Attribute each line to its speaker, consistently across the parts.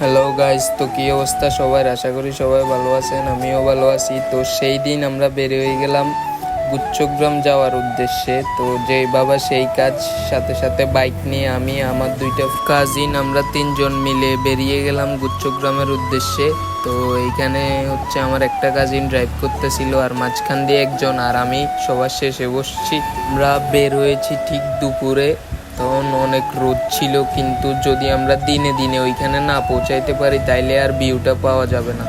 Speaker 1: Hello guys, তো কি অবস্থা সবার? আশা করি সবাই ভালো আছেন, আমিও ভালো আছি। তো সেই দিন আমরা বের হয়ে গেলাম গুচ্ছগ্রাম যাওয়ার উদ্দেশ্যে। তো যেই বাবা সেই কাজ, সাথে সাথে বাইক নিয়ে আমি আমার দুইটা কাজিন আমরা তিনজন মিলে বেরিয়ে গেলাম গুচ্ছগ্রামের উদ্দেশ্যে। তো এইখানে হচ্ছে আমার একটা কাজিন ড্রাইভ করতেছিল, আর মাঝখান দিয়ে একজন, আর আমি সবার শেষে বসছি। আমরা বের হয়েছি ঠিক দুপুরে, তখন অনেক রোদ ছিল, কিন্তু যদি আমরা দিনে দিনে ওইখানে না পৌঁছাইতে পারি তাইলে আর ভিউটা পাওয়া যাবে না।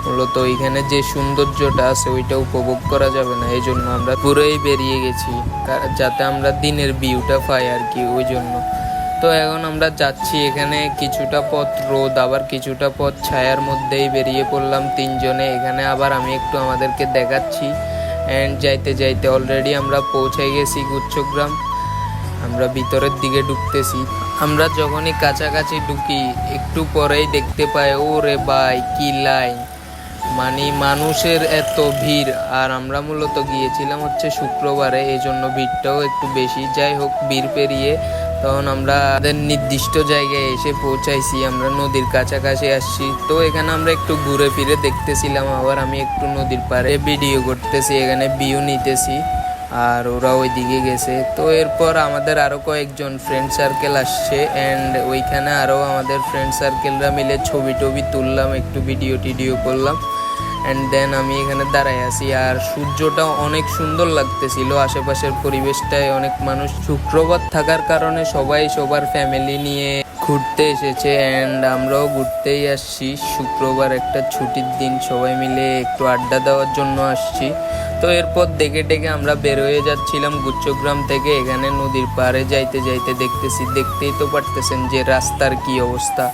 Speaker 1: মূলত ওইখানে যে সৌন্দর্যটা আছে ওইটা উপভোগ করা যাবে না, এই জন্য আমরা পুরোই বেরিয়ে গেছি যাতে আমরা দিনের ভিউটা পাই আর কি, ওই জন্য। তো এখন আমরা যাচ্ছি, এখানে কিছুটা পথ রোদ, আবার কিছুটা পথ ছায়ার মধ্যেই বেরিয়ে পড়লাম তিনজনে। এখানে আবার আমি একটু আমাদেরকে দেখাচ্ছি। অ্যান্ড যাইতে যাইতে অলরেডি আমরা পৌঁছে গেছি গুচ্ছগ্রাম। আমরা ভিতরের দিকে ঢুকতেছি। আমরা যখনই কাছাকাছি ঢুকি একটু পরেই দেখতে পাই, ও রে ভাই কি লাইন, মানে মানুষের এত ভিড়। আর আমরা মূলত গিয়েছিলাম হচ্ছে শুক্রবারে, এই জন্য ভিড়টাও একটু বেশি। যাই হোক, ভিড় পেরিয়ে তখন আমরা আমাদের নির্দিষ্ট জায়গায় এসে পৌঁছাইছি। আমরা নদীর কাছাকাছি আসছি। তো এখানে আমরা একটু ঘুরে ফিরে দেখতেছিলাম, আবার আমি একটু নদীর পাড়ে ভিডিও করতেছি, এখানে ভিউ নিতেছি, আর ওরা ওই দিকে গেছে। তো এরপর আমাদের আরও কয়েকজন ফ্রেন্ড সার্কেল আসছে, অ্যান্ড ওইখানে আরও আমাদের ফ্রেন্ড সার্কেলরা মিলে ছবি টবি তুললাম, একটু ভিডিও টিডিও করলাম। অ্যান্ড দেন আমি এখানে দাঁড়ায় আছি, আর সূর্যটা অনেক সুন্দর লাগতেছিল, আশেপাশের পরিবেশটায় অনেক মানুষ। শুক্রবার থাকার কারণে সবাই সবার ফ্যামিলি নিয়ে ঘুরতে এসেছে, অ্যান্ড আমরাও ঘুরতেই আসছি। শুক্রবার একটা ছুটির দিন, সবাই মিলে একটু আড্ডা দেওয়ার জন্য আসছি। তো এরপর দেখে টেকে আমরা বের হয়ে যাচ্ছিলাম গুচ্ছগ্রাম থেকে। এখানে নদীর পাড়ে যাইতে যাইতে দেখতেই তো পারতেছেন যে রাস্তার কি অবস্থা,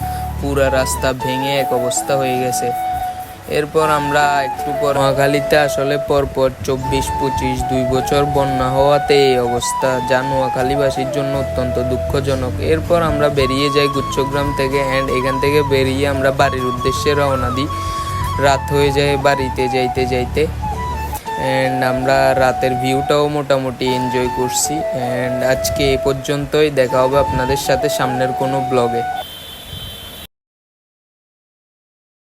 Speaker 1: পুরা রাস্তা ভেঙে এক অবস্থা হয়ে গেছে। এরপর আমরা একটু পর নোয়াখালীতে আসলে পরপর 24-25 2 বছর বন্যা হওয়াতে এই অবস্থা, যা নোয়াখালীবাসীর জন্য অত্যন্ত দুঃখজনক। এরপর আমরা বেরিয়ে যাই গুচ্ছগ্রাম থেকে, অ্যান্ড এখান থেকে বেরিয়ে আমরা বাড়ির উদ্দেশ্যে রওনা দিই। রাত হয়ে যায় বাড়িতে যাইতে যাইতে, অ্যান্ড আমরা রাতের ভিউটাও মোটামুটি এনজয় করছি। অ্যান্ড আজকে এ পর্যন্তই, দেখা হবে আপনাদের সাথে সামনের কোনো ব্লগে।